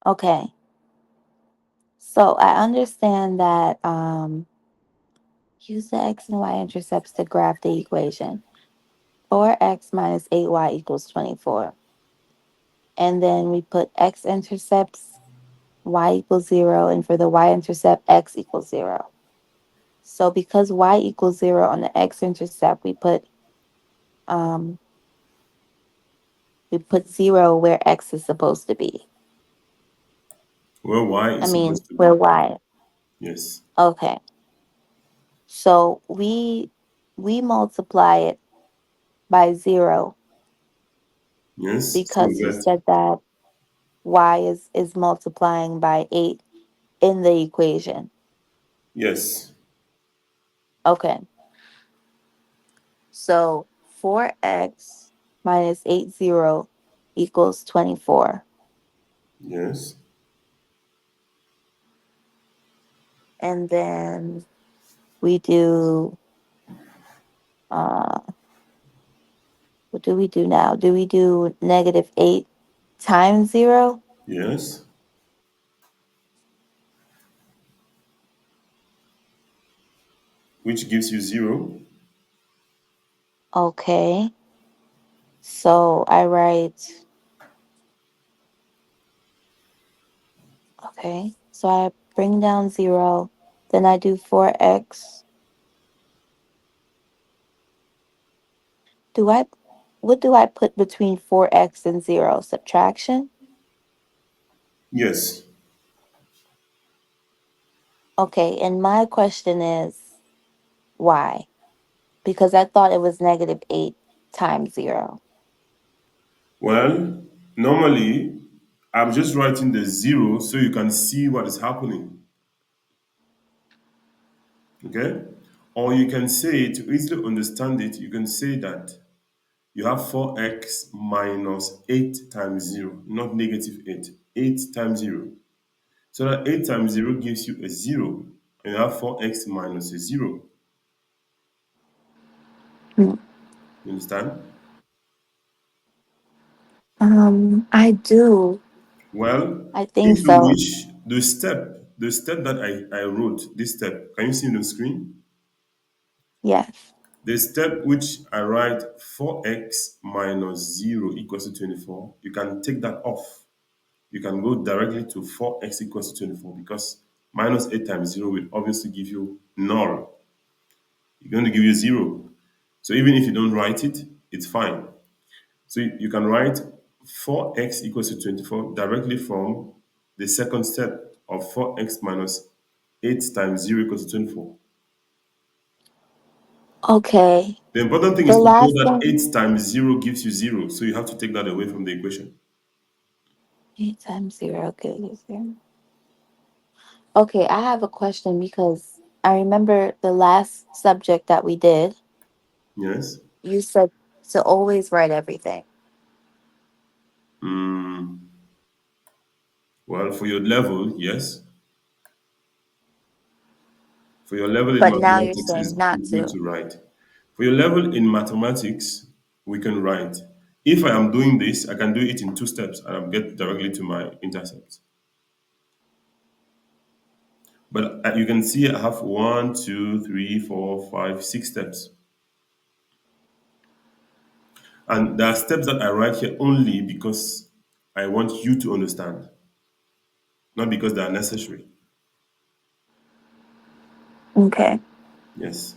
Okay. So I understand that use the x and y intercepts to graph the equation. 4x minus 8y equals 24. And then we put x intercepts, y equals 0, and for the y intercept, x equals 0. So because y equals 0 on the x intercept, um, we put 0 where x is supposed to be. Where y I is mean, supposed to where be. y. Yes. Okay. So we multiply it by 0 Yes. So we because you get. said that y is multiplying by 8 in the equation. Yes. Okay. So 4x minus 80 equals 24. Yes. And then we do, uh, what do we do now? Do we do negative 8 times 0? Yes. Which gives you 0. Okay. So I write, okay. So I bring down 0. Then I do 4x. Do I, what do I put between 4x and 0? Subtraction? Yes. Okay. And my question is, why? Because I thought it was negative 8 times 0. Well, normally I'm just writing the 0 so you can see what is happening. Okay? Or you can say, to easily understand it, you can say that you have 4x minus 8 times 0, not negative 8. 8 times 0. So that 8 times 0 gives you a 0. And you have 4x minus a 0. Hmm. You understand? I do. Well, I think if you so. wish, the step that I wrote, this step, can you see on the screen? Yes. The step which I write 4x minus 0 equals to 24, you can take that off. You can go directly to 4x equals to 24 because minus 8 times 0 will obviously give you null. It's going to give you 0. So even if you don't write it, it's fine. So you can write 4x equals to 24 directly from the second step of 4x minus 8 times 0 equals to 24. Okay. The important thing The is to know last that thing, 8 times 0 gives you 0. So you have to take that away from the equation. 8 times 0 gives 0. Okay, I have a question because I remember the last subject that we did, Yes? you said to always write everything. Mm, well, for your level, yes. For your level in But now you're mathematics, saying not it's good to. to write. For your level in mathematics, we can write. If I am doing this, I can do it in two steps and I'll get directly to my intercept. But you can see I have one, two, three, four, five, 6 steps. And there are steps that I write here only because I want you to understand, not because they are necessary. Okay. Yes.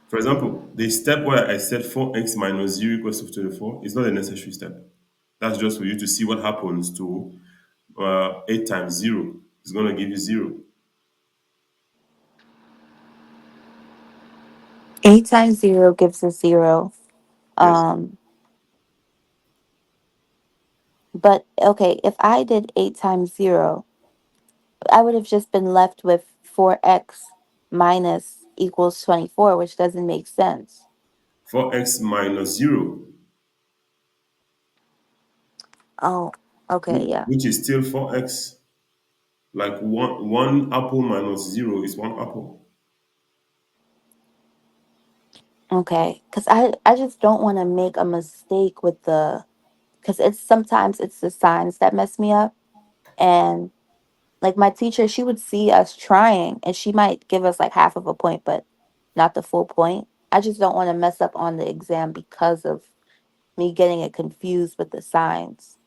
For example, the step where I said 4x minus 0 equals to 24 is not a necessary step. That's just for you to see what happens to 8 times 0. It's going to give you 0. 8 times 0 gives us 0. Yes. Um, but okay, if I did 8 times 0, I would have just been left with 4x minus equals 24, which doesn't make sense. 4x minus 0, Oh, okay, yeah. which is still 4x. Like one apple minus 0 is one apple. Okay. Because I just don't want to make a mistake with the because it's sometimes it's the signs that mess me up. And like my teacher, she would see us trying and she might give us like half of a point, but not the full point. I just don't want to mess up on the exam because of me getting it confused with the signs.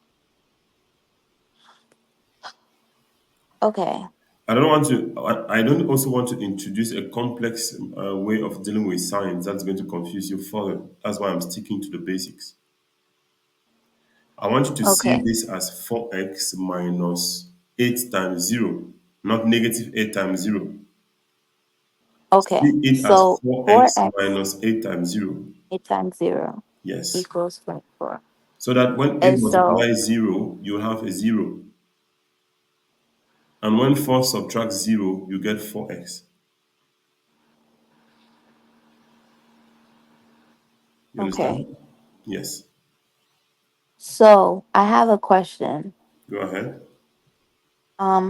Okay. I don't also want to introduce a complex way of dealing with science that's going to confuse you further. That's why I'm sticking to the basics. I want you to see Okay. this as 4x minus 8 times 0, not negative 8 times 0. Okay. See it as So 4x 4x minus 8 times 0. 8 times 0 Yes. equals 24. So that when 8 And so, multiplies 0, you have a 0. And when 4 subtracts 0, you get 4x. You okay. understand? Yes. So I have a question. Go ahead.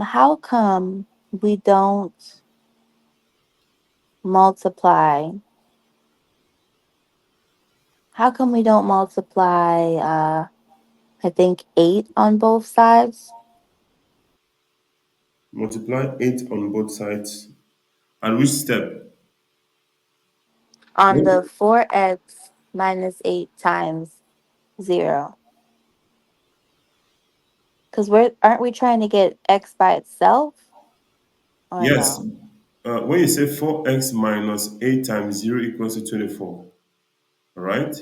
How come we don't multiply? How come we don't multiply I think 8 on both sides? Multiply 8 on both sides. And which step? On the What? 4x minus 8 times 0. Cuz we're aren't we trying to get x by itself or Yes. no? When you say 4x minus 8 times 0 equals to 24, all right?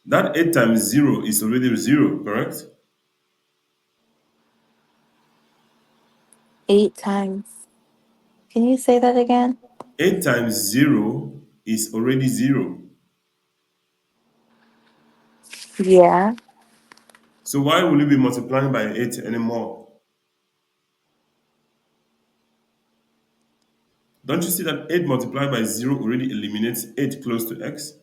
That 8 times 0 is already 0, correct? 8 times. Can you say that again? 8 times 0 is already 0. Yeah. So why will you be multiplying by 8 anymore? Don't you see that 8 multiplied by 0 already eliminates 8 close to x?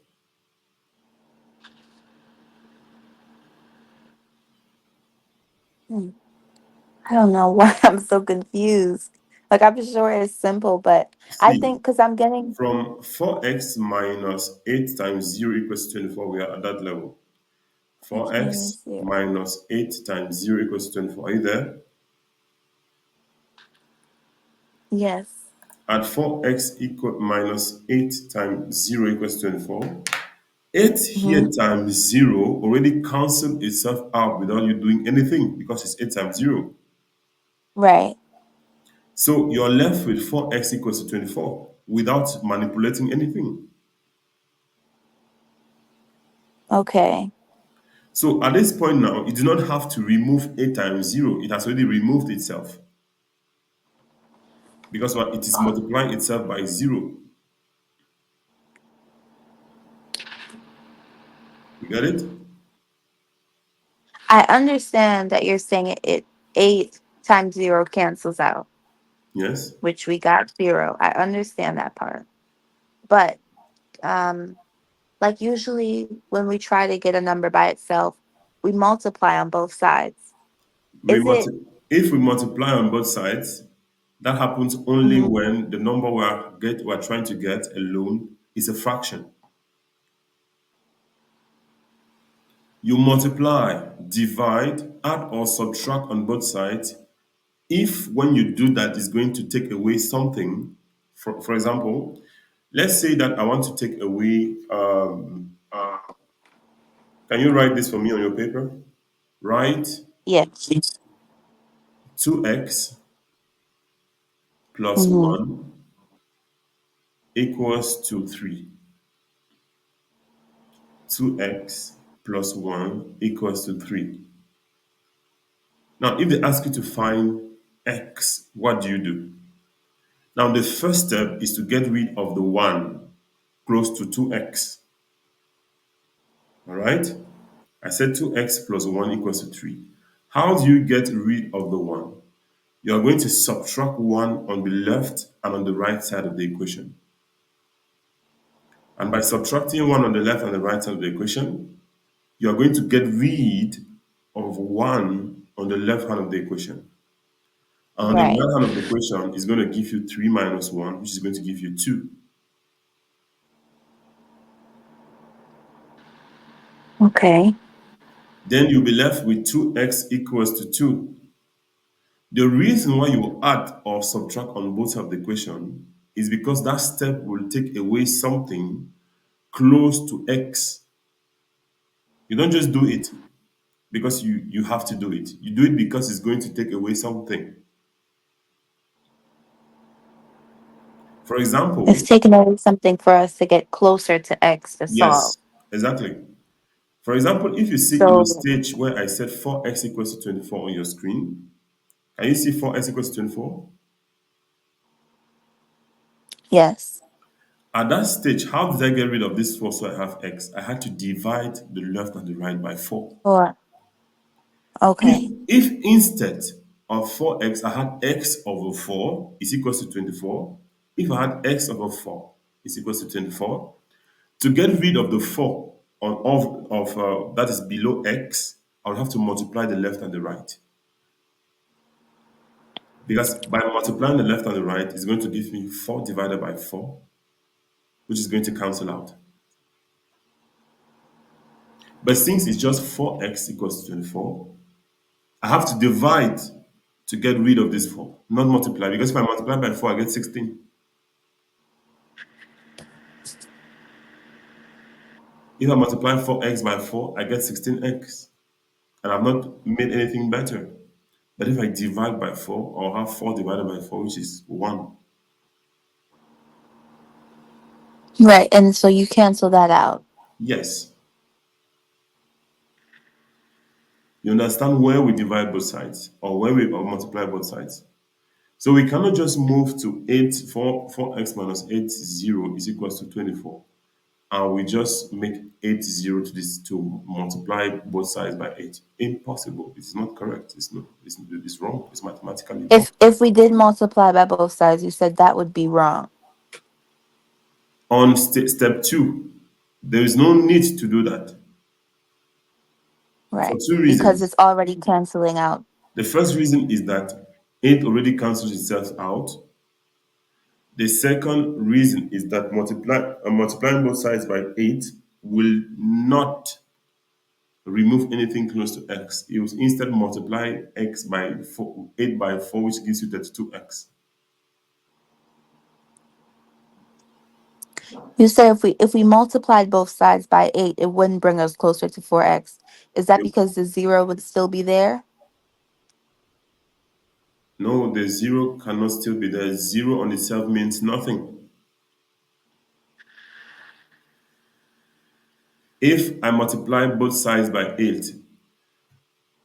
Hmm. I don't know why I'm so confused. Like I'm sure it's simple, but I See, think cuz I'm getting from 4x minus 8 times 0 equals 24, we are at that level. 8 4x minus 0. minus 8 times 0 equals 24. Are you there? Yes. At 4x equal minus 8 times 0 equals 24, 8 here Mhm. times 0 already cancelled itself out without you doing anything because it's 8 times 0. Right. So you're left with 4x equals to 24 without manipulating anything. Okay. So at this point now, you do not have to remove 8 times 0. It has already removed itself because what, it is multiplying itself by 0. You get it? I understand that you're saying it 8 times 0 cancels out, Yes. which we got 0. I understand that part. But um like usually when we try to get a number by itself, we multiply on both sides. Is it If we multiply on both sides, that happens only mhm, when the number we're trying to get alone is a fraction. You multiply, divide, add or subtract on both sides. If when you do that is going to take away something, for example, let's say that I want to take away, can you write this for me on your paper? Write yes. 2x plus Hmm. 1 equals to 3. 2x plus 1 equals to 3. Now, if they ask you to find x, what do you do? Now, the first step is to get rid of the 1 close to 2x. All right? I said 2x plus 1 equals to 3. How do you get rid of the 1? You are going to subtract 1 on the left and on the right side of the equation. And by subtracting 1 on the left and the right side of the equation, you are going to get rid of 1 on the left hand of the equation. And the Right. right hand of the equation is going to give you 3 minus 1, which is going to give you 2. Okay. Then you'll be left with 2x equals to 2. The reason why you add or subtract on both of the equation is because that step will take away something close to x. You don't just do it because you have to do it. You do it because it's going to take away something. For It's example, taking away something for us to get closer to X to solve. yes, exactly. For example, if you see in the So, stage where I said 4x equals to 24 on your screen, can you see 4x equals to 24? yes. At that stage, how did I get rid of this 4 so I have x? I had to divide the left and the right by 4. Or, If okay. if instead of 4x I had x over 4 is equals to 24, if I had x over 4 is equals to 24, to get rid of the 4 of that is below x, I would have to multiply the left and the right. Because by multiplying the left and the right, it's going to give me 4 divided by 4, which is going to cancel out. But since it's just 4x equals to 24, I have to divide to get rid of this 4, not multiply. Because if I multiply by 4, I get 16. If I multiply 4x by 4, I get 16x. And I've not made anything better. But if I divide by 4, I'll have 4 divided by 4, which is 1. Right. And so you cancel that out. Yes. You understand where we divide both sides or where we multiply both sides. So we cannot just move to 8, 4x minus 8, 0 is equals to 24. And we just make 8 0 to this to multiply both sides by 8. Impossible. It's not correct. It's wrong. It's mathematically wrong. If we did multiply by both sides, you said that would be wrong. On step 2, there is no need to do that for Right. two Because reasons. it's already canceling out. The first reason is that 8 already cancels itself out. The second reason is that multiplying both sides by 8 will not remove anything close to x. It will instead multiply x by 4, 8 by 4, which gives you 32x. You said if we multiplied both sides by 8, it wouldn't bring us closer to 4x. Is that because the 0 would still be there? No, the 0 cannot still be there. 0 on itself means nothing. If I multiply both sides by 8,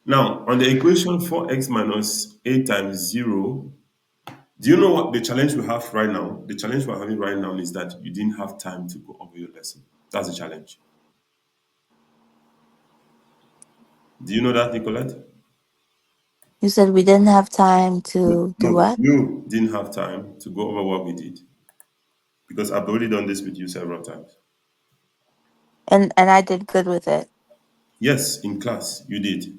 now on the equation 4x minus 8 times 0, do you know what the challenge we have right now? The challenge we're having right now is that you didn't have time to go over your lesson. That's the challenge. Do you know that, Nicolette? You said we didn't have time No, to do no, what? you didn't have time to go over what we did because I've already done this with you several times. And I did good with it. Yes, in class, you did.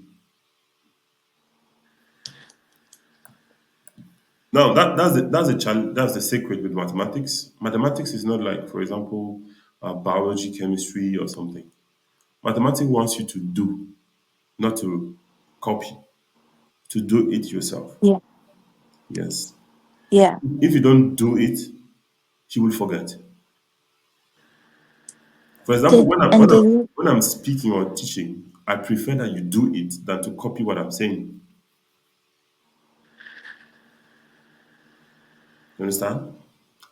Now that's the challenge. That's the secret with mathematics. Mathematics is not like, for example, biology, chemistry, or something. Mathematics wants you to do, not to copy. To do it yourself. Yeah. Yes. Yeah. If you don't do it, you will forget. For example, Did and did you when I'm speaking or teaching, I prefer that you do it than to copy what I'm saying. You understand?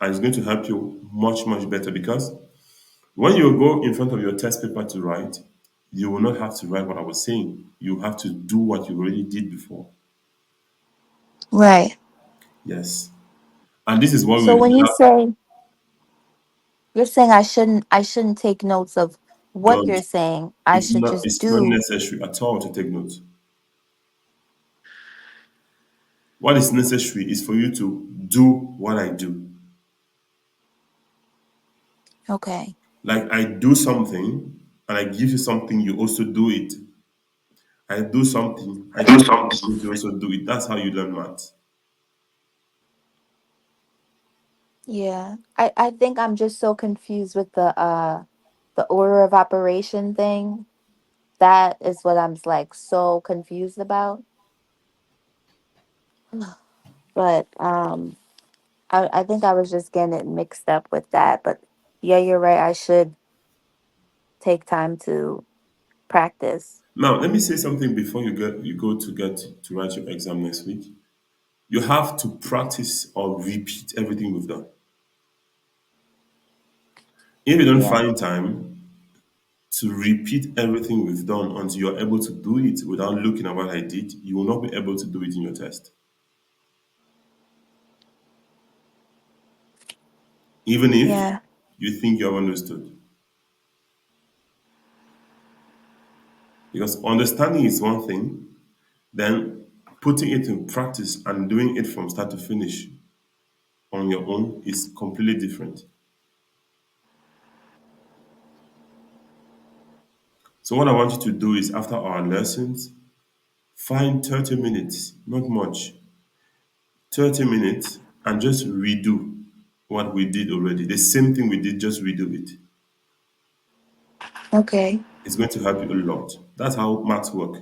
And it's going to help you much, much better because when you go in front of your test paper to write, you will not have to write what I was saying. You have to do what you already did before. right? Yes. And this is what we So when you have. say you're saying I shouldn't take notes of what Don't. you're saying, I should just It's not do. necessary at all to take notes. What is necessary is for you to do what I do. Okay. Like I do something and I give you something, you also do it. I do something, I Do give you something. something, you also do it. That's how you learn math. Yeah. I think I'm just so confused with the order of operation thing. That is what I'm like so confused about. But I think I was just getting it mixed up with that. But yeah, you're right. I should take time to practice. Now, let me say something before you go to get to write your exam next week. You have to practice or repeat everything we've done. If you don't Yeah. find time to repeat everything we've done until you're able to do it without looking at what I did, you will not be able to do it in your test. Even if Yeah. you think you have understood. Because understanding is one thing, then putting it in practice and doing it from start to finish on your own is completely different. So, what I want you to do is after our lessons, find 30 minutes, not much, 30 minutes, and just redo what we did already. The same thing we did, just redo it. Okay. It's going to help you a lot. That's how maths work.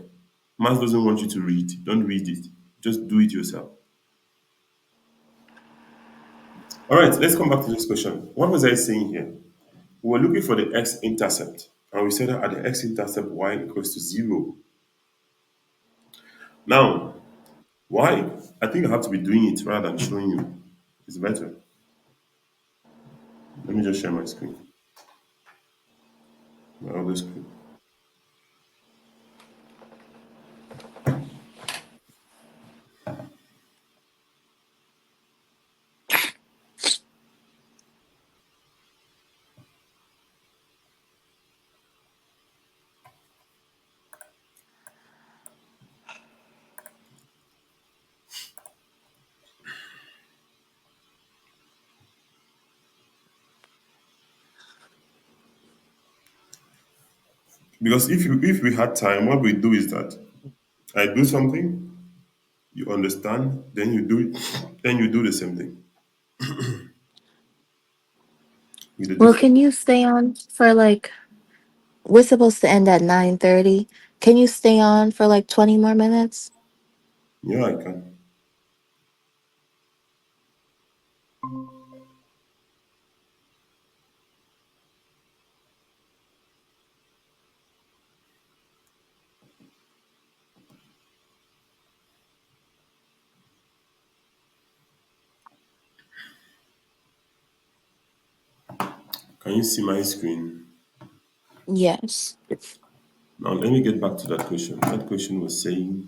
Maths doesn't want you to read. Don't read it. Just do it yourself. All right, let's come back to this question. What was I saying here? We were looking for the x-intercept, and we said that at the x-intercept, y equals to 0. Now, why? I think I have to be doing it rather than showing you. It's better. Let me just share my screen, my other screen. Because if we had time, what we do is that I do something, you understand, then you do it, then you do the same thing with a Well, different. can you stay on for like we're supposed to end at 9:30. Can you stay on for like 20 more minutes? Yeah, I can. Can you see my screen? Yes. Now let me get back to that question. That question was saying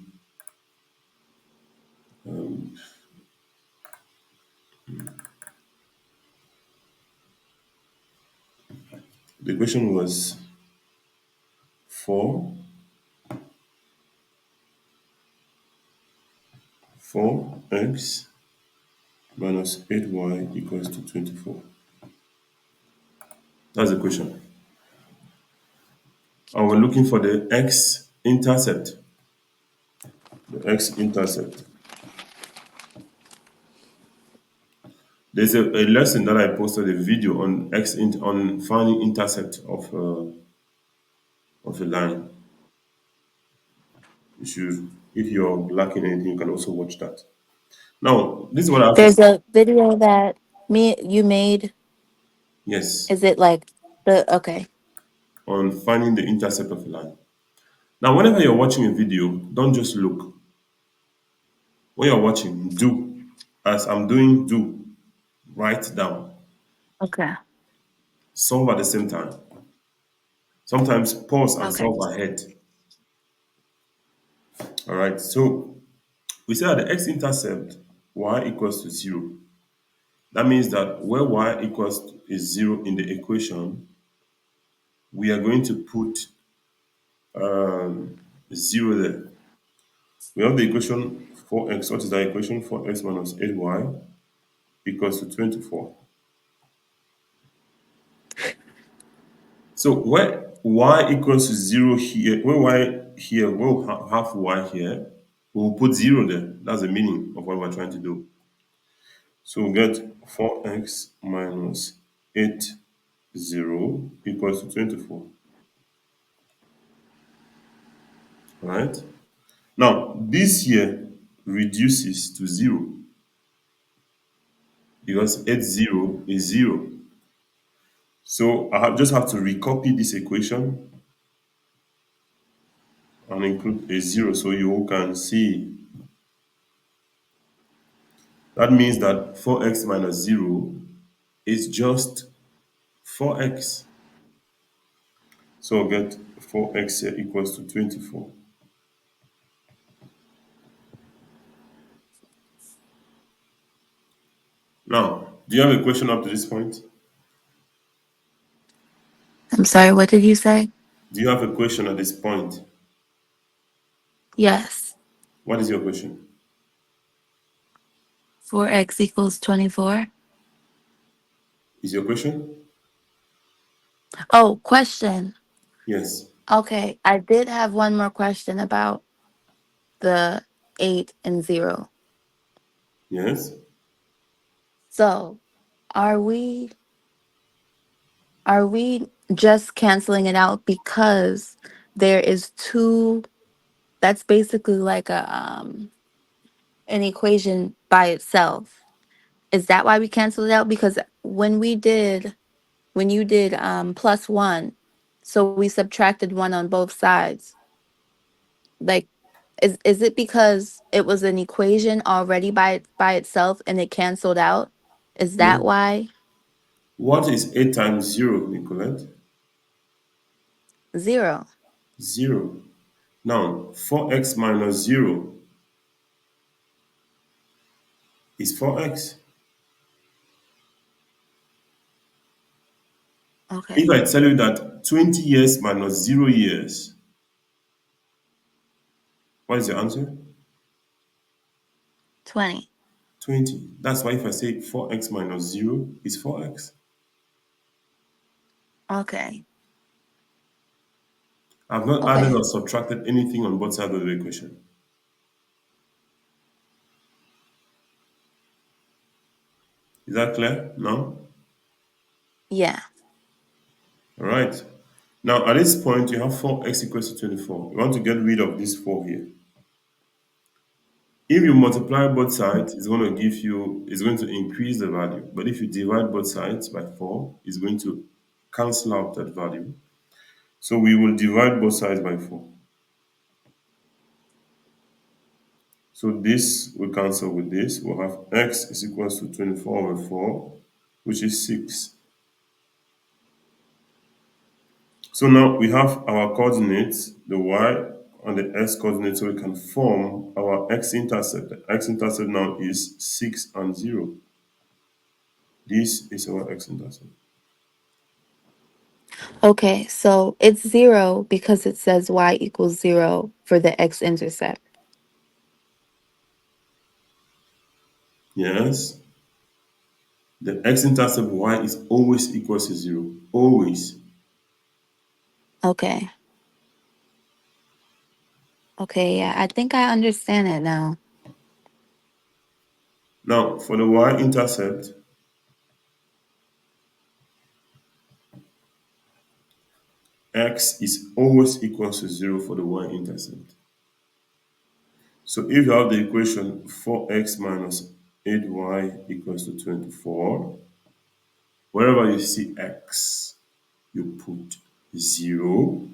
the question was 4x minus 8y equals to 24. That's the question. And we're looking for the x-intercept. The x-intercept. There's a lesson that I posted a video on on finding intercept of a line. You should, if you're lacking anything, you can also watch that. Now, this is what I have to There's say. a video that me you made. Yes, Is it like the okay? on finding the intercept of a line. Now, whenever you're watching a video, don't just look. When you're watching, do. As I'm doing, do. Write down. Okay. Solve at the same time. Sometimes pause and Okay. solve ahead. All right. So we say that the x-intercept y equals to 0. That means that where y equals is 0 in the equation, we are going to put 0 there. We have the equation 4x. What is that equation? 4x minus 8y equals to 24. So where y equals to 0 here, where y here, we'll have y here, we'll put 0 there. That's the meaning of what we're trying to do. So we get 4x minus 8 0 equals to 24. right? Now, this here reduces to 0 because 80 is 0. So just have to recopy this equation and include a 0 so you can see. That means that 4x minus 0 is just 4x. So I'll get 4x here equals to 24. Now, do you have a question up to this point? I'm sorry, what did you say? Do you have a question at this point? Yes. What is your question? 4x equals 24. Is your question? Oh, question. Yes. Okay, I did have one more question about the 8 and 0. Yes. So, are we are we just canceling it out because there is two, that's basically like a an equation by itself. Is that why we canceled it out? Because when you did plus 1, so we subtracted 1 on both sides. Like, is it because it was an equation already by itself and it canceled out? Is that No. why? What is 8 times 0, Nicolette? 0. 0. Now, 4x minus 0 is 4x. If Okay. I tell you that 20 years minus 0 years, what is your answer? 20. 20. That's why if I say 4x minus 0 is 4x. Okay. I've not added Okay. or subtracted anything on both sides of the equation. Is that clear? No? Yeah. All right. Now, at this point, you have 4x equals to 24. You want to get rid of this 4 here. If you multiply both sides, it's going to increase the value. But if you divide both sides by 4, it's going to cancel out that value. So we will divide both sides by 4. So this will cancel with this. We'll have x is equals to 24 over 4, which is 6. So now we have our coordinates, the y and the x coordinates, so we can form our x-intercept. The x-intercept now is 6 and 0. This is our x-intercept. Okay. So it's 0 because it says y equals 0 for the x-intercept. Yes, the x-intercept y is always equals to 0. Always. Okay. Okay. Yeah. I think I understand it now. Now, for the y-intercept, x is always equals to 0 for the y-intercept. So if you have the equation 4x minus 8y equals to 24, wherever you see x, you put 0.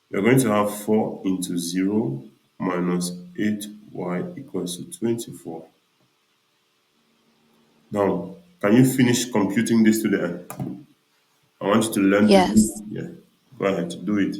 You're going to have 4 into 0 minus 8y equals to 24. Now, can you finish computing this to the end? I want you to learn to do. Yes. Yeah, go ahead, do it.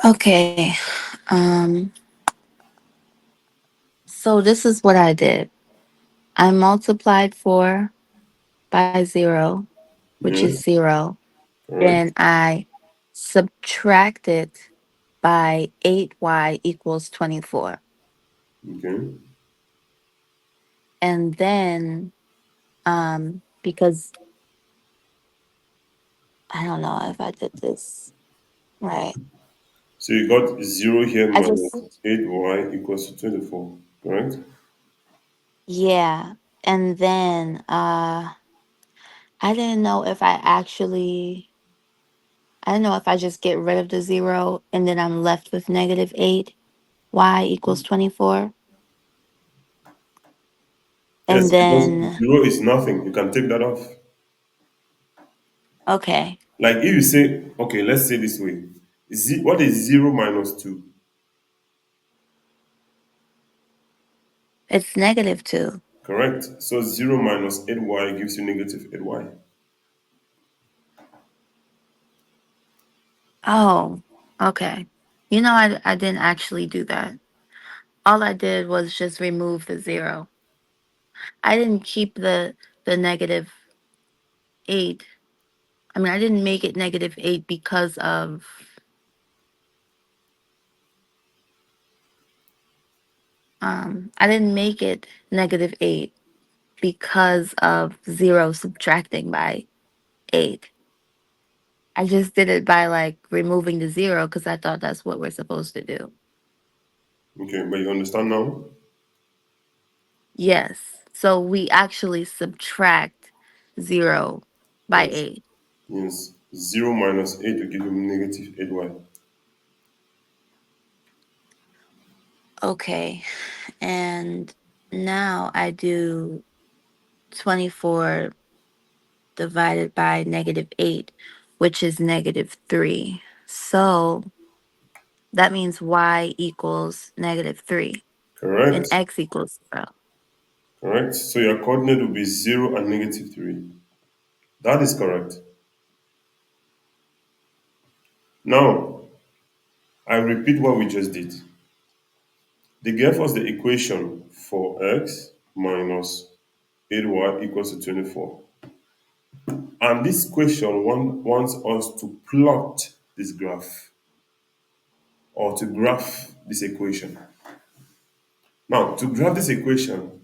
Okay. Um, so this is what I did. I multiplied 4 by 0, which is Yes, 0. correct. Then I subtracted by 8y equals 24. Okay. And then, because I don't know if I did this right, So you got 0 here I just, minus 8y equals to 24, correct? yeah. And then I didn't know if I didn't know if I just get rid of the 0 and then I'm left with negative 8 y equals 24. Yes, And because then, 0 is nothing. You can take that off. okay, Like if you say, okay, let's say this way. What is 0 minus 2? it's negative 2. Correct. So 0 minus 8y gives you negative 8y. Oh, okay. I didn't actually do that. All I did was just remove the 0. I didn't keep the negative 8. I mean, I didn't make it negative 8 because of I didn't make it negative 8 because of 0 subtracting by 8. I just did it by like removing the 0 cuz I thought that's what we're supposed to do. Okay, but you understand now? Yes. So we actually subtract 0 by Yes. 8. Yes. 0 minus 8 will give you negative 8y. Okay. And now I do 24 divided by negative 8, which is negative 3. So that means y equals negative 3 and Correct. x equals 0. Correct. So your coordinate will be 0 and negative 3. That is correct. Now, I repeat what we just did. They gave us the equation for x minus 8y equals to 24. And this question wants us to plot this graph or to graph this equation. Now, to graph this equation,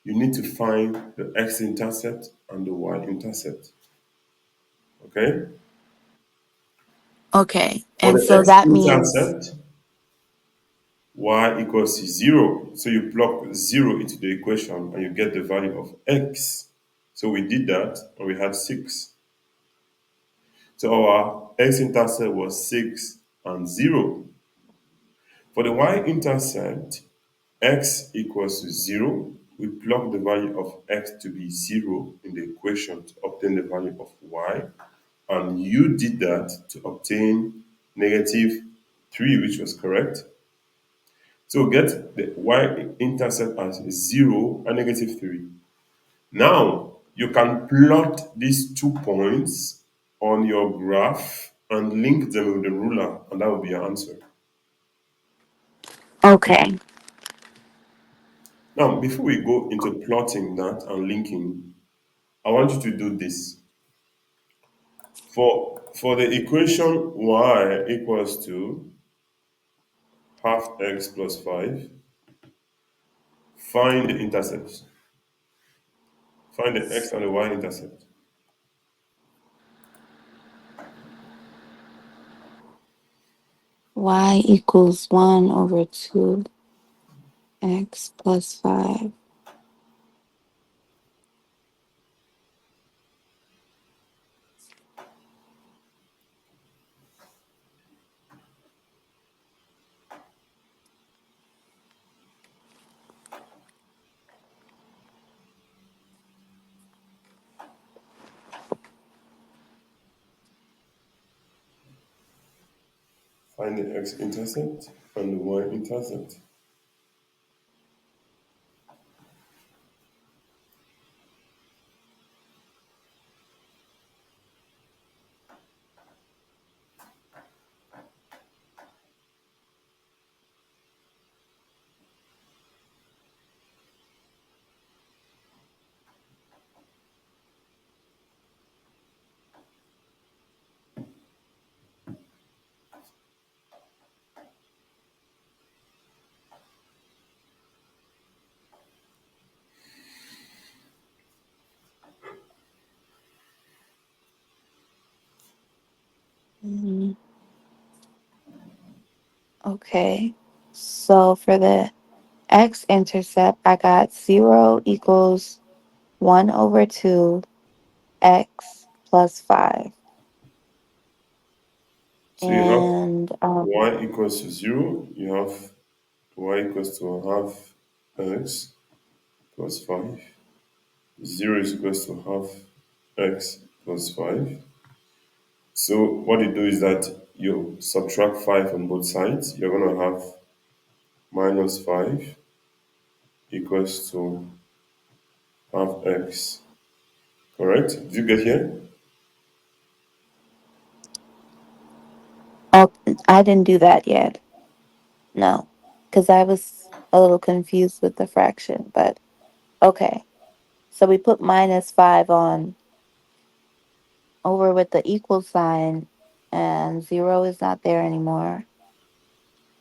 you need to find the x-intercept and the y-intercept. Okay? Okay. For And the so that means, x-intercept, y equals to 0. So you plug 0 into the equation and you get the value of x. So we did that and we had 6. So our x-intercept was 6 and 0. For the y-intercept, x equals to 0. We plug the value of x to be 0 in the equation to obtain the value of y. And you did that to obtain negative 3, which was correct. So get the y-intercept as 0 and negative 3. Now, you can plot these 2 points on your graph and link them with the ruler, and that will be your answer. okay. Now, before we go into plotting that and linking, I want you to do this. For the equation y equals to half x plus 5, find the intercepts. Find the x and the y intercept. Y equals 1 over 2x plus 5. Find the x intercept and the y intercept. Okay. So for the x-intercept, I got 0 equals 1 over 2 x plus 5. So you have And y equals to 0, you have y equals to half x plus 5. 0 is equals to half x plus 5. So what you do is that you subtract 5 on both sides. You're going to have minus 5 equals to half x. Correct? Did you get here? oh, I didn't do that yet. No, because I was a little confused with the fraction, but okay. So we put minus 5 on over with the equal sign, and 0 is not there anymore.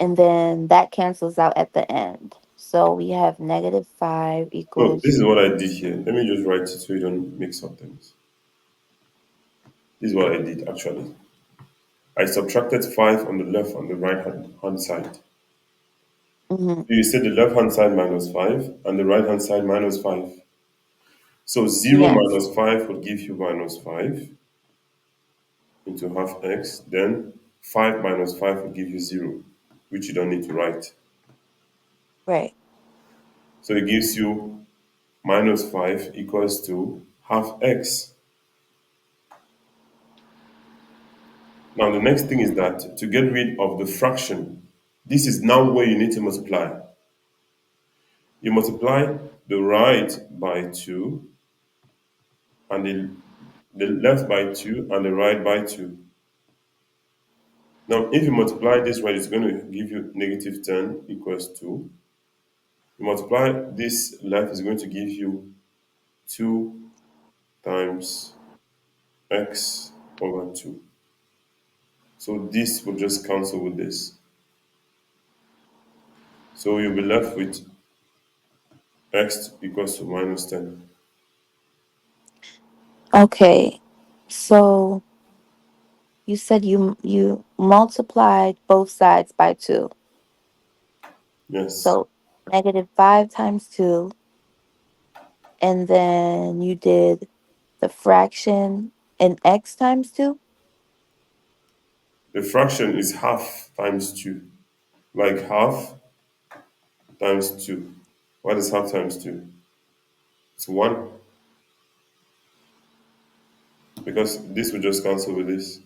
And then that cancels out at the end. So we have negative 5 No, this equals. is what I did here. Let me just write it so you don't mix up things. This is what I did actually. I subtracted 5 on the left and the right hand side. Mhm. So you said the left hand side minus 5 and the right hand side minus 5. So 0 Yes, minus 5 will give you minus 5 into half x. Then 5 minus 5 will give you 0, which you don't need to write. right. So it gives you minus 5 equals to half x. Now the next thing is that to get rid of the fraction, this is now where you need to multiply. You multiply the right by 2 and the left by 2 and the right by 2. Now if you multiply this right, it's going to give you negative 10 equals 2. You multiply this left is going to give you 2 times x over 2. So this will just cancel with this. So you'll be left with x equals to minus 10. Okay. So you said you multiplied both sides by 2. Yes. So negative 5 times 2, and then you did the fraction in x times 2. The fraction is half times 2. Like half times 2. What is half times 2? It's 1. Because this will just cancel with this.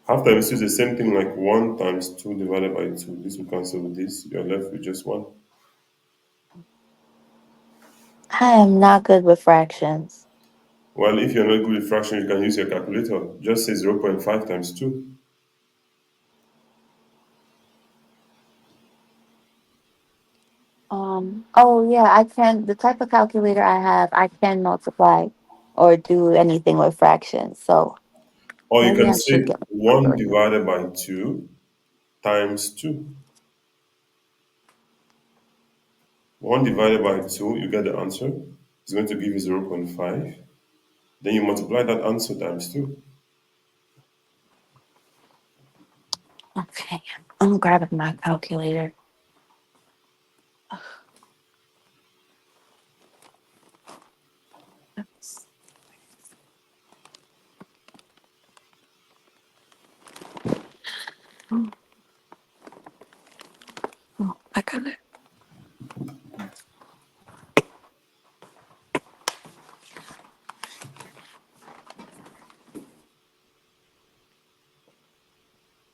Half times 2 is the same thing like 1 times 2 divided by 2. This will cancel with this. You're left with just 1. I am not good with fractions. Well, if you're not good with fraction, you can use your calculator. Just say 0.5 times 2. Oh yeah, I can. The type of calculator I have, I can multiply or do anything with fractions. So Or you maybe can I should say get my 1 calculator. divided by 2 times 2. 1 divided by 2, you get the answer. It's going to give you 0.5. Then you multiply that answer times 2. Okay, I'm grabbing my calculator. Oh, I got it.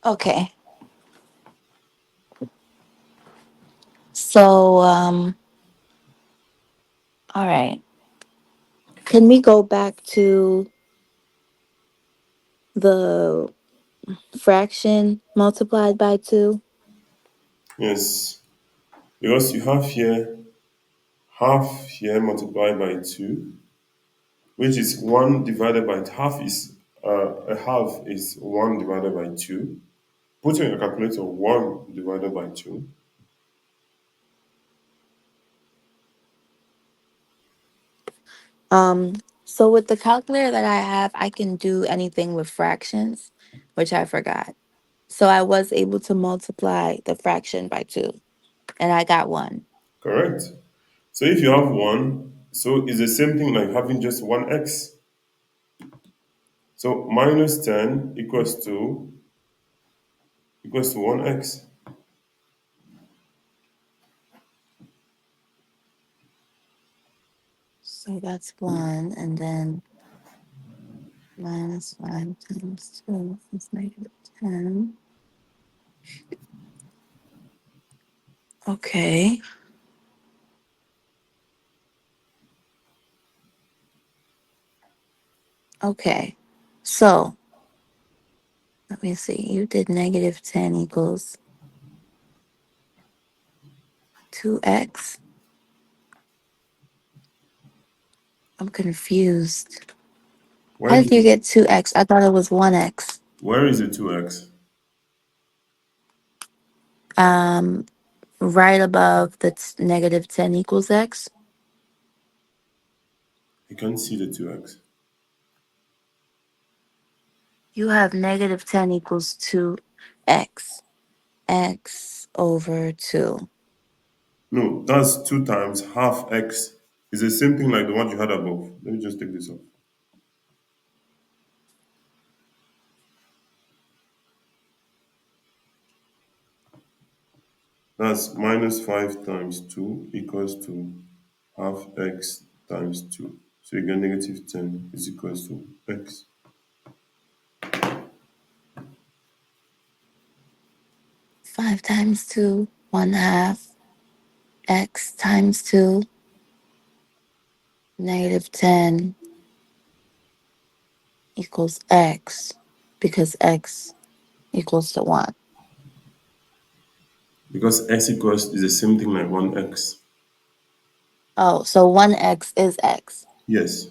Okay, so all right. Can we go back to the fraction multiplied by 2? Yes. Because you have here half here multiplied by 2, which is 1 divided by half is a half is 1 divided by 2. Put in your calculator 1 divided by 2. Um, so with the calculator that I have, I can do anything with fractions, which I forgot. So I was able to multiply the fraction by 2, and I got 1. Correct. So if you have 1, so it's the same thing like having just one x. So minus 10 equals to 1x. So that's 1, and then minus 5 times 2 is negative 10. Okay. Okay. So let me see. You did negative 10 equals 2x. I'm confused. Where How do did you you, get 2x? I thought it was 1x. where is the 2x? Um, right above the negative 10 equals x. You can't see the 2x. You have negative 10 equals 2x. X over 2. No, that's 2 times half x. It's the same thing like the one you had above. Let me just take this off. That's minus 5 times 2 equals to half x times 2. So you get negative 10 is equals to x. 5 times 2, 1 half. X times 2, negative 10 equals x, because x equals to 1. Because x equals is the same thing like 1x. Oh, so 1x is x. Yes.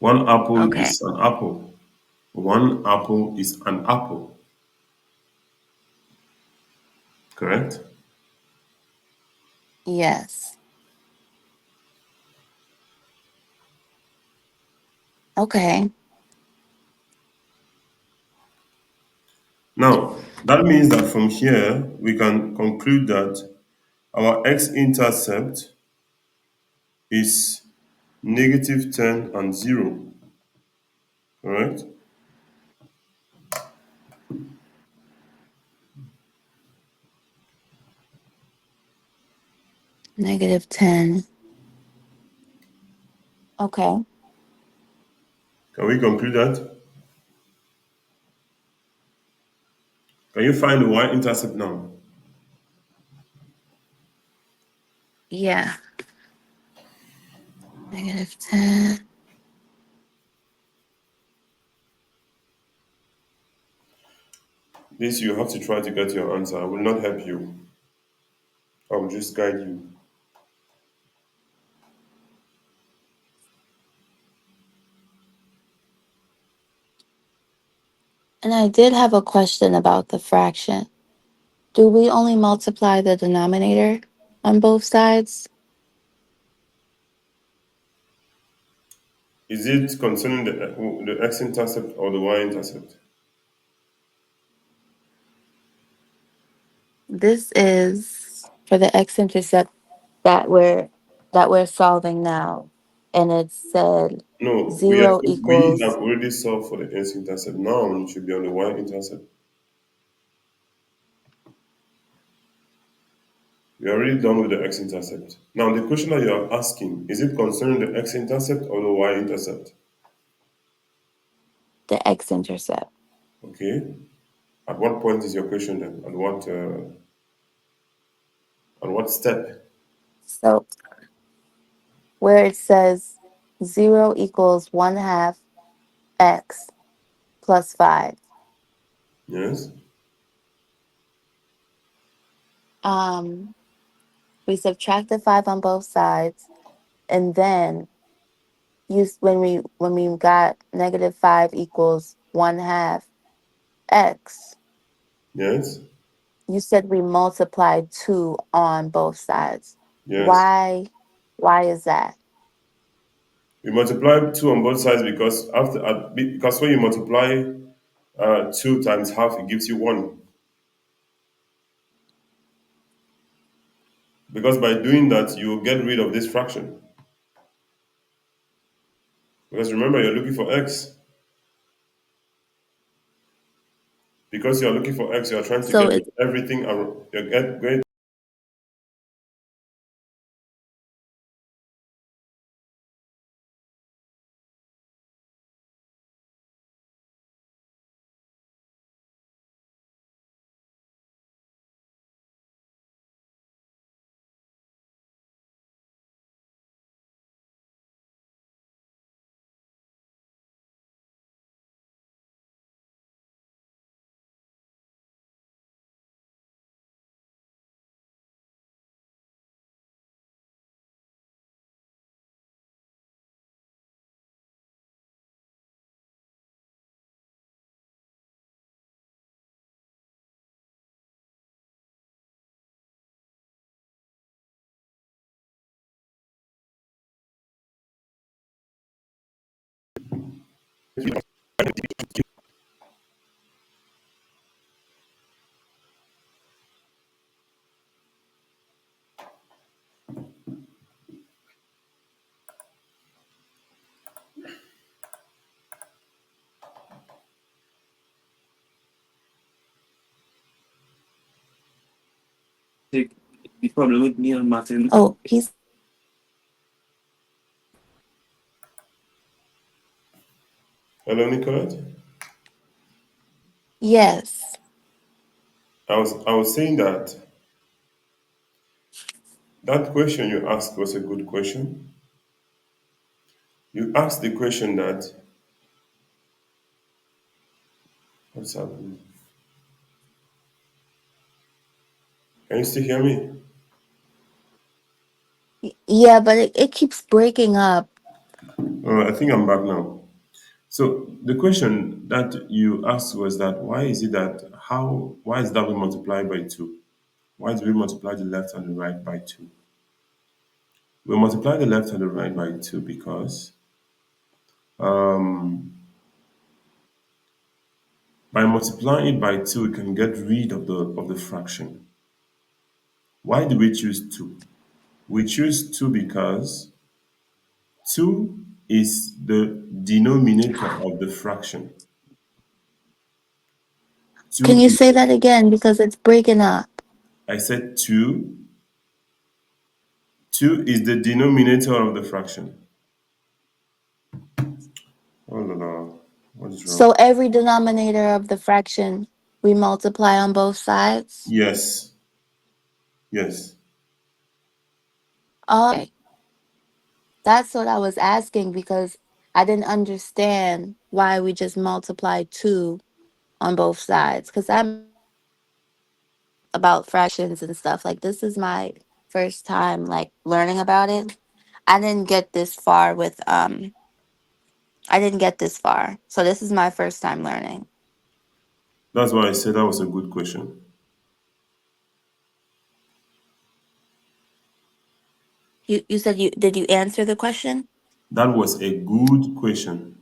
One apple Okay. is an apple. One apple is an apple. Correct? Yes. Okay. Now, that means that from here, we can conclude that our x-intercept is negative 10 and 0. Correct? Negative 10. Okay. Can we conclude that? Can you find the y-intercept now? Yeah. Negative 10. This you have to try to get your answer. I will not help you. I will just guide you. And I did have a question about the fraction. Do we only multiply the denominator on both sides? Is it concerning the x-intercept or the y-intercept? This is for the x-intercept that we're solving now, and it said No, 0 we have equals already solved for the x-intercept. Now it should be on the y-intercept. We're already done with the x-intercept. Now the question that you are asking, is it concerning the x-intercept or the y-intercept? the x-intercept. Okay. At what point is your question then? At what step? So where it says 0 equals 1 half x plus 5, Yes. um, we subtract the 5 on both sides, and then use when we got negative 5 equals 1 half x, Yes. you said we multiplied 2 on both sides. Yes. Why is that? We multiply 2 on both sides because because when you multiply 2 times half, it gives you 1. Because by doing that, you will get rid of this fraction. Because remember, you're looking for x. Because you're looking for x, you're trying to So get it's everything around. Going. the problem with me and Martin. Oh, he's Hello, Nicolette. yes. I was saying that that question you asked was a good question. You asked the question that what's happening? Can you still hear me? Yeah, but it keeps breaking up. I think I'm back now. So the question that you asked was that why is that we multiply by 2? Why do we multiply the left and the right by 2? We multiply the left and the right by 2 because um, by multiplying it by 2, we can get rid of the fraction. Why do we choose 2? We choose 2 because 2 is the denominator of the fraction. Can 2 you is, say that again because it's breaking up? I said 2. 2 is the denominator of the fraction. Oh no, no. What is wrong? So every denominator of the fraction we multiply on both sides? Yes, yes. Oh, okay. That's what I was asking because I didn't understand why we just multiply 2 on both sides because I'm about fractions and stuff. Like this is my first time like learning about it. I didn't get this far with I didn't get this far. So this is my first time learning. That's why I said that was a good question. You said you did you answer the question? That was a good question.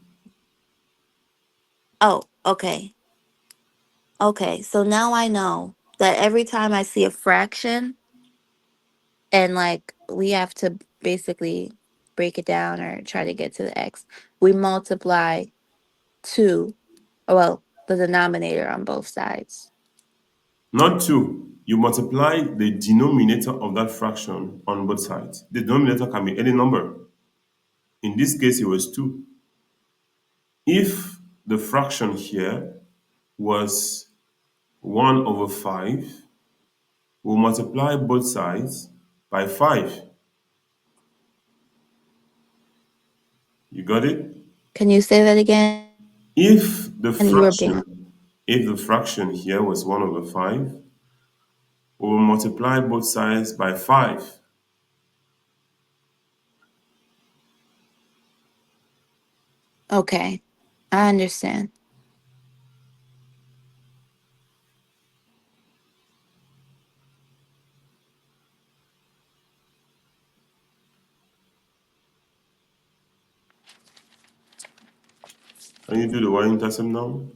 Oh, okay. Okay. So now I know that every time I see a fraction and like we have to basically break it down or try to get to the x, we multiply 2, well, the denominator on both sides. Not 2. You multiply the denominator of that fraction on both sides. The denominator can be any number. In this case, it was 2. If the fraction here was 1 over 5, we'll multiply both sides by 5. You got it? Can you say that again? If the You were being fraction here was 1 over 5, we will multiply both sides by 5. okay. I understand. Can you do the y-intercept now?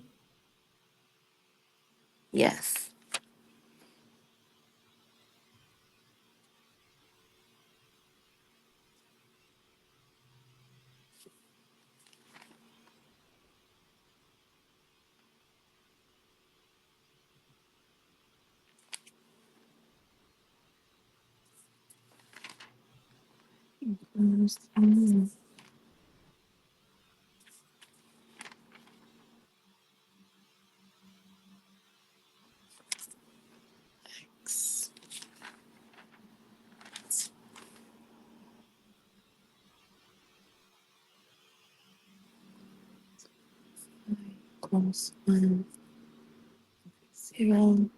X equals 1, 0,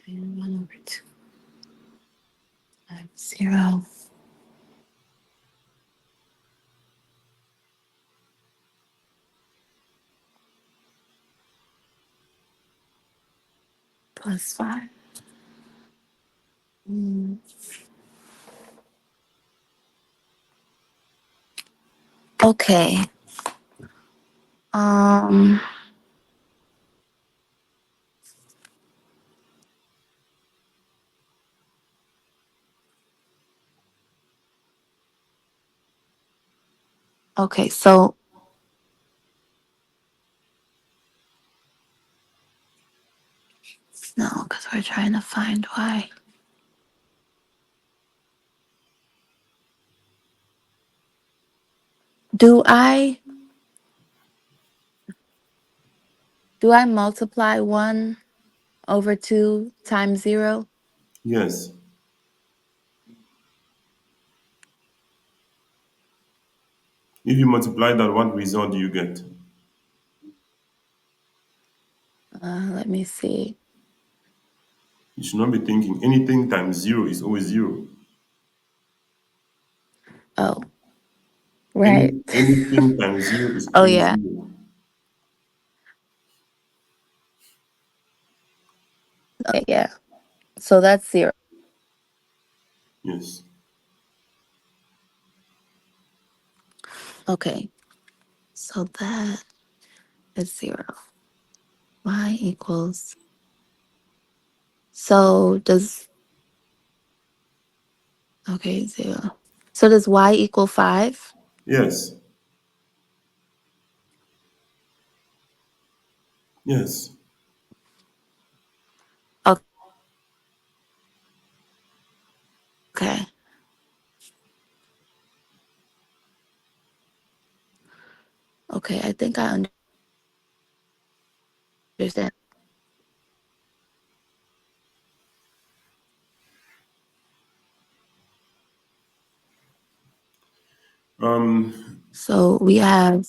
and 1/2 times 0 plus 5. Mm. Okay. Um. Okay. So no, because we're trying to find y. Do I multiply 1/2 times 0? Yes. If you multiply that, what result do you get? Let me see. You should not be thinking anything times zero is always zero. Oh, right. Anything times zero is Oh always yeah. zero. Okay, yeah. So that's 0. Yes. Okay. So that is 0. Y equals. So does okay, 0. So does y equal 5? Yes. Yes. Okay. Okay, I think I understand. Um, So we have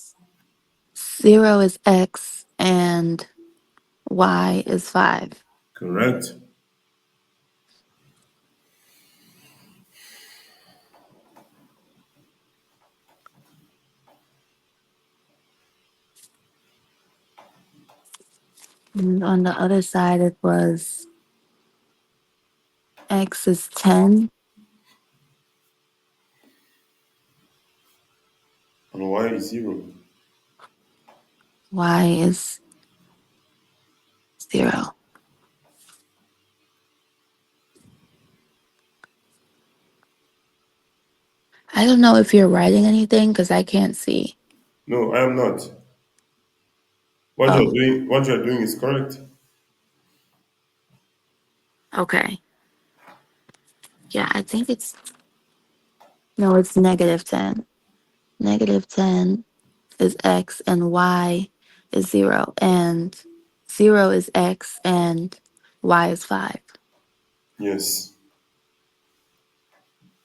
0 is x and y is 5. correct. And on the other side, it was x is 10, And y is zero. y is 0. I don't know if you're writing anything because I can't see. No, I am not. Oh, What you are doing is correct. okay. Yeah, I think it's, no, it's negative 10. Negative 10 is x and y is 0. And 0 is x and y is 5. Yes.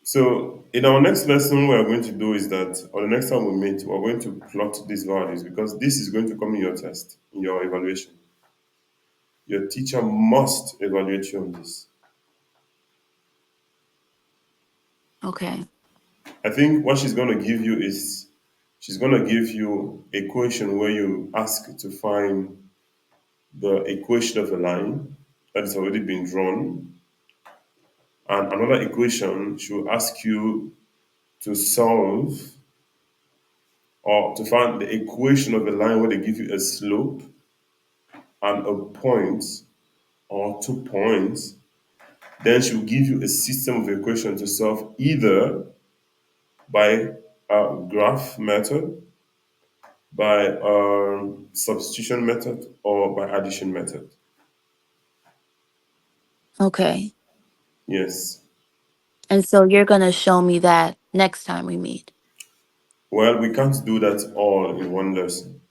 So in our next lesson, what we are going to do is that, or the next time we meet, we're going to plot these values because this is going to come in your test, in your evaluation. Your teacher must evaluate you on this. Okay. I think what she's going to give you is she's going to give you a question where you ask to find the equation of a line that has already been drawn, and another equation she'll ask you to solve or to find the equation of a line where they give you a slope and a point or 2 points. Then she'll give you a system of equation to solve either by a graph method, by substitution method, or by addition method. Okay. Yes. And so you're going to show me that next time we meet. Well, we can't do that all in one lesson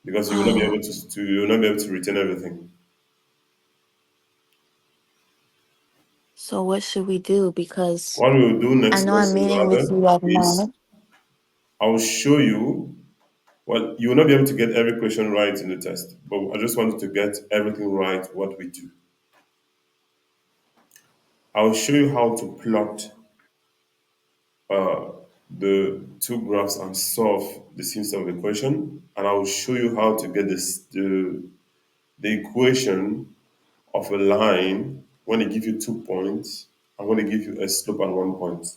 because you will not be able Oh, to you will not be able to retain everything. so what should we do? Because What we will do I next know I'm lesson meeting with rather you at is 9. I will show you. Well, you will not be able to get every question right in the test, but I just wanted to get everything right. What we do, I will show you how to plot uh, the two graphs and solve the system of the equation, and I will show you how to get the equation of a line when they give you 2 points and when they give you a slope at 1 point.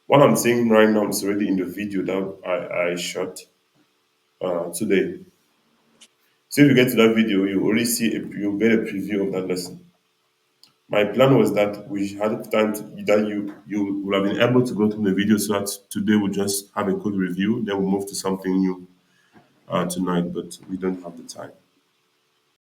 What I'm saying right now is already in the video that I shot today. So if you get to that video, you already see you get a preview of that lesson. My plan was that we had time that you would have been able to go through the video so that today we'll just have a quick review, then we'll move to something new tonight, but we don't have the time.